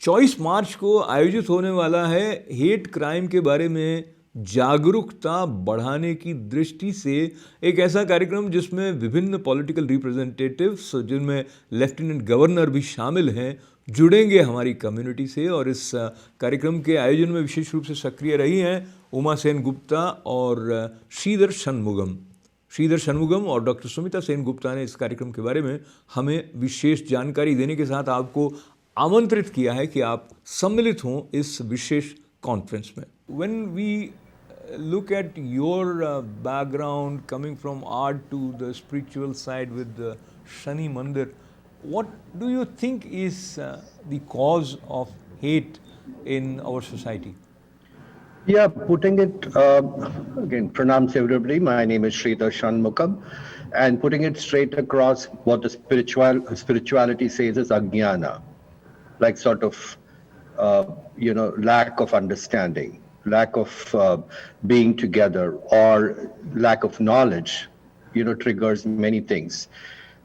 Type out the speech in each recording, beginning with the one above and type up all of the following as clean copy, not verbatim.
24 मार्च को आयोजित होने वाला है हेट क्राइम के बारे में जागरूकता बढ़ाने की दृष्टि से एक ऐसा कार्यक्रम जिसमें विभिन्न पॉलिटिकल रिप्रेजेंटेटिव्स जिनमें लेफ्टिनेंट गवर्नर भी शामिल हैं जुड़ेंगे हमारी कम्युनिटी से। और इस कार्यक्रम के आयोजन में विशेष रूप से सक्रिय रही हैं उमा सेन गुप्ता और श्रीधर षणमुगम और डॉक्टर सुमिता सेन गुप्ता ने इस कार्यक्रम के बारे में हमें विशेष जानकारी देने के साथ आपको आमंत्रित किया है कि आप सम्मिलित हों इस विशेष कॉन्फ्रेंस में। When we look at your background coming from art to the spiritual side with the Shani Mandir, what do you think is the cause of hate in our society? Yeah, putting it again, pranam to everybody. My name is Sridhar Shanmukam, and putting it straight across, what the spirituality says is ajnana, like sort of lack of understanding, lack of being together, or lack of knowledge, triggers many things.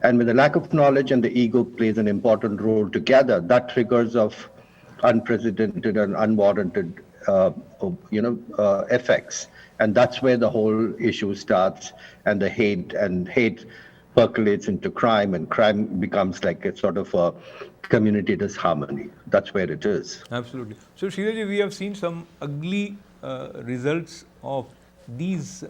And when the lack of knowledge and the ego plays an important role together, that triggers of unprecedented and unwarranted effects. And that's where the whole issue starts, and the hate percolates into crime, and crime becomes like a sort of a community disharmony. That's where it is. Absolutely. So Shreedarji, we have seen some ugly results of these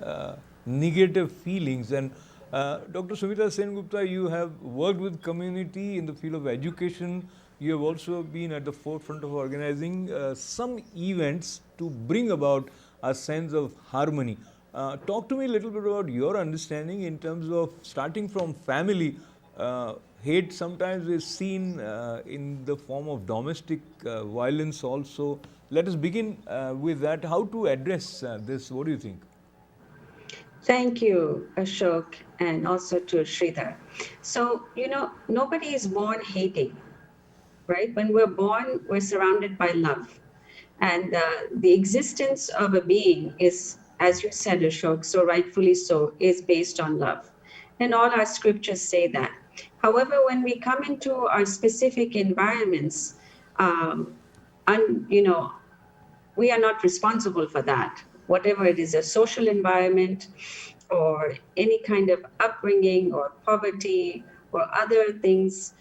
negative feelings, and Dr. Sumita Sen Gupta, you have worked with community in the field of education. You have also been at the forefront of organizing some events to bring about a sense of harmony. Talk to me a little bit about your understanding in terms of starting from family. Hate sometimes is seen in the form of domestic violence also. Let us begin with that. How to address this? What do you think? Thank you, Ashok, and also to Sridhar. So, nobody is born hating, right? When we're born, we're surrounded by love. And the existence of a being is, as you said, Ashok, so rightfully so, is based on love. And all our scriptures say that. However, when we come into our specific environments, we are not responsible for that. Whatever it is, a social environment or any kind of upbringing or poverty or other things,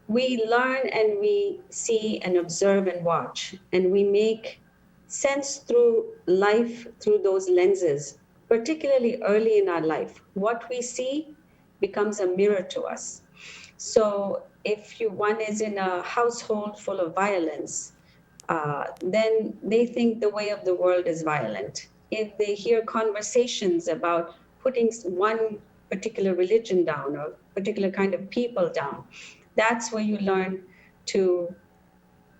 we learn and we see and observe and watch, and we make sense through life through those lenses, particularly early in our life. What we see becomes a mirror to us. So if one is in a household full of violence, then they think the way of the world is violent. If they hear conversations about putting one particular religion down or particular kind of people down, that's where you learn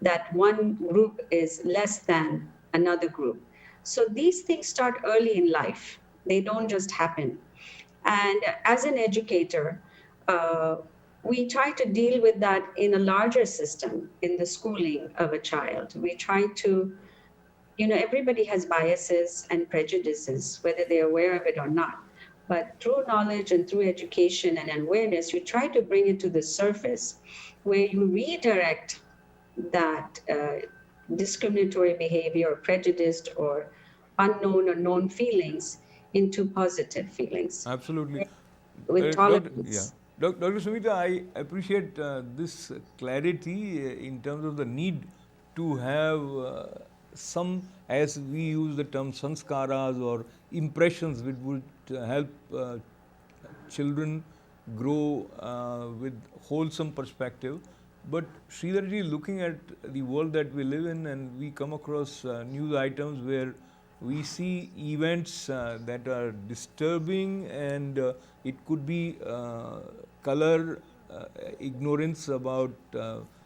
that one group is less than another group. So these things start early in life. They don't just happen. And as an educator, we try to deal with that in a larger system in the schooling of a child. We try to, everybody has biases and prejudices, whether they're aware of it or not. But through knowledge and through education and awareness, you try to bring it to the surface where you redirect that discriminatory behavior or prejudiced or unknown or known feelings into positive feelings. Absolutely. With tolerance. Dr. Sumita, I appreciate this clarity in terms of the need to have some, as we use the term sanskaras or impressions, which would help children grow with wholesome perspective. But Sridharji, looking at the world that we live in, and we come across news items where we see events that are disturbing, and it could be color ignorance about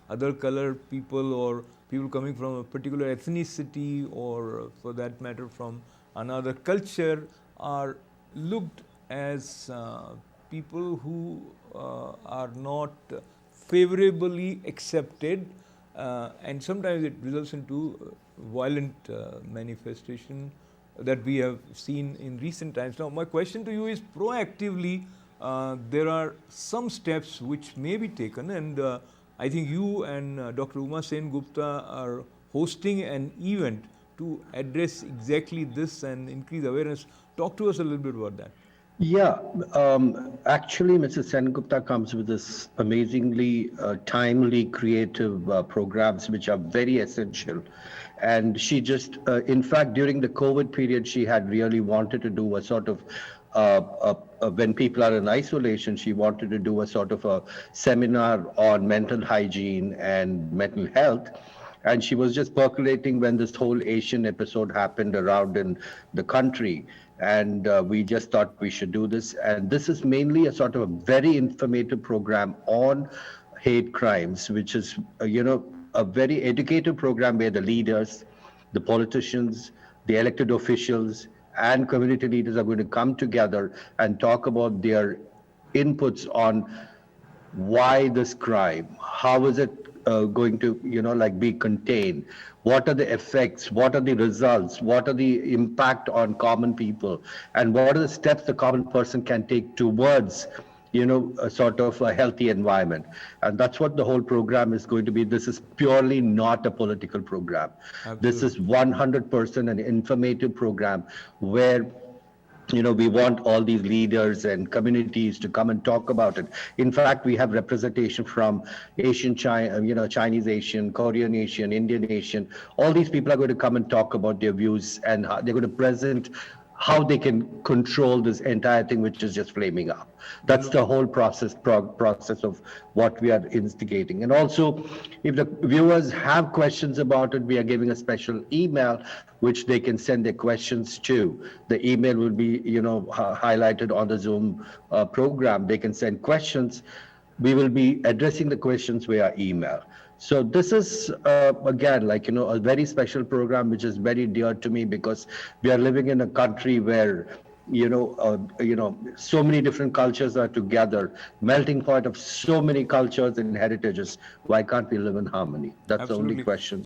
other colored people or people coming from a particular ethnicity or for that matter from another culture are looked as people who are not favorably accepted, and sometimes it results into violent manifestation that we have seen in recent times. Now, my question to you is, proactively, there are some steps which may be taken, and I think you and Dr. Uma Sen Gupta are hosting an event to address exactly this and increase awareness. Talk to us a little bit about that. Yeah, actually, Mrs. Sengupta comes with this amazingly timely, creative programs which are very essential. And she just, in fact, during the COVID period, she had really wanted to do a sort of, when people are in isolation, she wanted to do a sort of a seminar on mental hygiene and mental health. And she was just percolating when this whole Asian episode happened around in the country. And we just thought we should do this. And this is mainly a sort of a very informative program on hate crimes, which is, a very educative program where the leaders, the politicians, the elected officials, and community leaders are going to come together and talk about their inputs on why this crime, how is it going to be contained, what are the effects, what are the results, what are the impact on common people, and what are the steps the common person can take towards a sort of a healthy environment. And that's what the whole program is going to be. This is purely not a political program. Absolutely. This is 100% an informative program where we want all these leaders and communities to come and talk about it. In fact, we have representation from Asian, Chinese Asian, Korean Asian, Indian Asian. All these people are going to come and talk about their views, and they're going to present how they can control this entire thing, which is just flaming up. That's the whole process of what we are instigating. And also, if the viewers have questions about it, we are giving a special email which they can send their questions to. The email will be, highlighted on the Zoom program. They can send questions. We will be addressing the questions via email. So this is, again, a very special program, which is very dear to me because we are living in a country where, so many different cultures are together, melting pot of so many cultures and heritages. Why can't we live in harmony? That's Absolutely. the only question.